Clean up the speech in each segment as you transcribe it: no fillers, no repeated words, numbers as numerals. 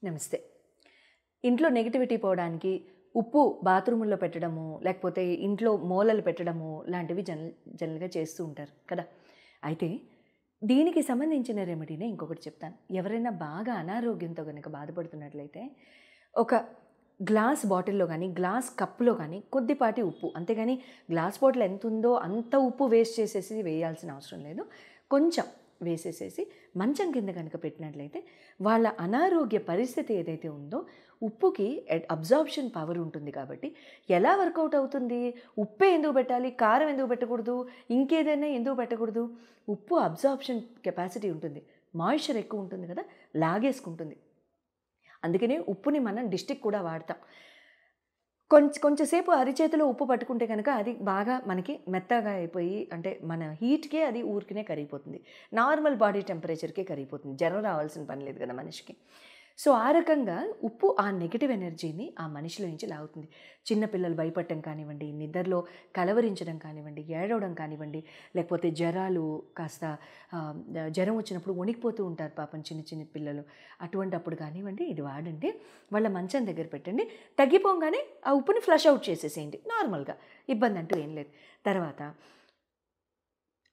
నమస్తే. ఇంట్లో నెగటివిటీ పోవడానికి ఉప్పు బాత్రూముల్లో పెట్టడము, లేకపోతే ఇంట్లో మూలలు పెట్టడము లాంటివి జనరల్‌గా చేస్తూ ఉంటారు కదా! అయితే దీనికి సంబంధించిన రెమెడీనే ఇంకొకటి చెప్తాను. ఎవరైనా బాగా అనారోగ్యంతో గనక బాధపడుతున్నట్లయితే ఒక గ్లాస్ బాటిల్‌లో గానీ, గ్లాస్ కప్‌లో గానీ కొద్దిపాటి ఉప్పు, అంతేగాని గ్లాస్ బాటిల్ ఎంతుందో అంత ఉప్పు వేస్ట్ చేసేసి వేయాల్సిన అవసరం లేదు. కొంచెం వేసేసేసి మంచం కింద కనుక పెట్టినట్లయితే వాళ్ళ అనారోగ్య పరిస్థితి ఏదైతే ఉందో ఉప్పుకి అబ్జార్ప్షన్ పవర్ ఉంటుంది కాబట్టి ఎలా వర్కౌట్ అవుతుంది? ఉప్పే ఎందుకు పెట్టాలి? కారం ఎందుకు పెట్టకూడదు? ఇంకేదైనా ఎందుకు పెట్టకూడదు? ఉప్పు అబ్జార్ప్షన్ కెపాసిటీ ఉంటుంది. మాయిశ్చర్ ఎక్కువ ఉంటుంది కదా, లాగేసుకుంటుంది. అందుకనే ఉప్పుని మనం డిస్టిక్ కూడా వాడతాం. కొంచెంసేపు అరిచేతిలో ఉప్పు పట్టుకుంటే కనుక అది బాగా మనకి మెత్తగా అయిపోయి, అంటే మన హీట్‌కే అది ఊరికనే కరిగిపోతుంది. నార్మల్ బాడీ టెంపరేచర్‌కే కరిగిపోతుంది. జ్వరం రావాల్సిన పని లేదు కదా మనిషికి. సో ఆ రకంగా ఉప్పు ఆ నెగెటివ్ ఎనర్జీని ఆ మనిషిలో నుంచి లాగుతుంది. చిన్నపిల్లలు భయపడటం కానివ్వండి, నిద్రలో కలవరించడం కానివ్వండి, ఏడవడం కానివ్వండి, లేకపోతే జ్వరాలు కాస్త జ్వరం వచ్చినప్పుడు వణికిపోతూ ఉంటారు పాపం చిన్న చిన్న పిల్లలు. అటువంటప్పుడు కానివ్వండి ఇది వాడండి. వాళ్ళ మంచం దగ్గర పెట్టండి. తగ్గిపోగానే ఆ ఉప్పుని ఫ్లష్ అవుట్ చేసేసేయండి నార్మల్‌గా. ఇబ్బంది అంటూ ఏం లేదు. తర్వాత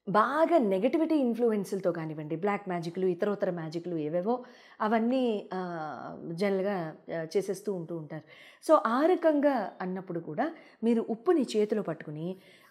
బాగా నెగటివిటీ ఇన్‌ఫ్లూయెన్సులతో కానివ్వండి, బ్లాక్ మ్యాజిక్‌లు, ఇతరోత్తర మ్యాజిక్‌లు ఏవేవో అవన్నీ జనరల్‌గా చేసేస్తూ ఉంటారు. సో, ఆ రకంగా అన్నప్పుడు కూడా మీరు ఉప్పుని చేతిలో పట్టుకుని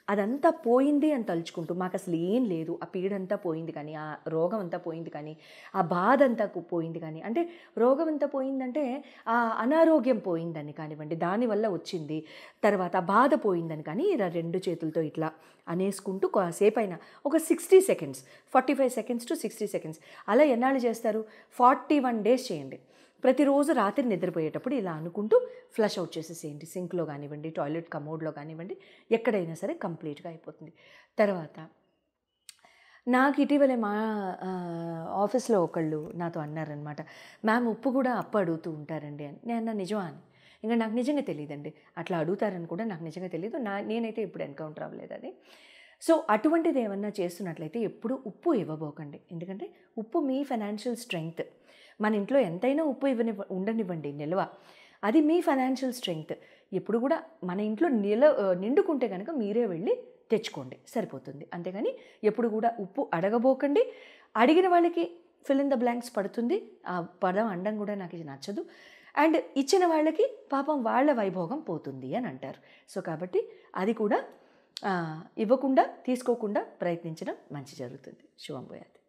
అదంతా పోయింది అని తలుచుకుంటూ, మాకసలు ఏం లేదు, ఆ పీడంతా పోయింది కానీ, ఆ రోగం అంతా పోయింది కానీ, ఆ బాధంతా పోయింది కానీ, అంటే రోగం అంతా పోయిందంటే ఆ అనారోగ్యం పోయిందని కానివ్వండి, దానివల్ల వచ్చింది. తర్వాత ఆ బాధ పోయిందని కానీ ఇలా 2 చేతులతో ఇట్లా అనేసుకుంటూ కాసేపైనా ఒక 60 సెకండ్స్, 45 సెకండ్స్ టు 60 సెకండ్స్ అలా ఎన్నాళ్ళు చేస్తారు? 41 డేస్ చేయండి. ప్రతిరోజు రాత్రి నిద్రపోయేటప్పుడు ఇలా అనుకుంటూ ఫ్లష్ అవుట్ చేసేసేయండి. సింక్‌లో కానివ్వండి, టాయిలెట్ కమోడ్‌లో కానివ్వండి, ఎక్కడైనా సరే కంప్లీట్‌గా అయిపోతుంది. తర్వాత నాకు ఇటీవలే మా ఆఫీస్‌లో ఒకళ్ళు నాతో అన్నారనమాట, మ్యామ్ ఉప్పు కూడా అప్పు అడుగుతూ ఉంటారండి అని. నేను అన్నా నిజమా అని. ఇంక నాకు నిజంగా తెలీదండి. అట్లా అడుగుతారని కూడా నాకు నిజంగా తెలీదు. నేనైతే ఎప్పుడు ఎన్‌కౌంటర్ అవ్వలేదు అది. సో, అటువంటిది ఏమన్నా చేస్తున్నట్లయితే ఎప్పుడు ఉప్పు ఇవ్వబోకండి. ఎందుకంటే ఉప్పు మీ ఫైనాన్షియల్ స్ట్రెంగ్త్. మన ఇంట్లో ఎంతైనా ఉప్పు ఉండనివ్వండి నిల్వ. అది మీ ఫైనాన్షియల్ స్ట్రెంగ్త్. ఎప్పుడు కూడా మన ఇంట్లో నిండుకుంటే కనుక మీరే వెళ్ళి తెచ్చుకోండి, సరిపోతుంది. అంతేగాని ఎప్పుడు కూడా ఉప్పు అడగబోకండి. అడిగిన వాళ్ళకి ఫిల్ ఇన్ ద బ్లాంక్స్ పడుతుంది. ఆ పదం అనడం కూడా నాకు ఇది నచ్చదు. అండ్ ఇచ్చిన వాళ్ళకి పాపం వాళ్ళ వైభోగం పోతుంది అని అంటారు. సో, కాబట్టి అది కూడా ఇవ్వకుండా, తీసుకోకుండా ప్రయత్నించడం మంచి జరుగుతుంది. శుభం భూయాత్.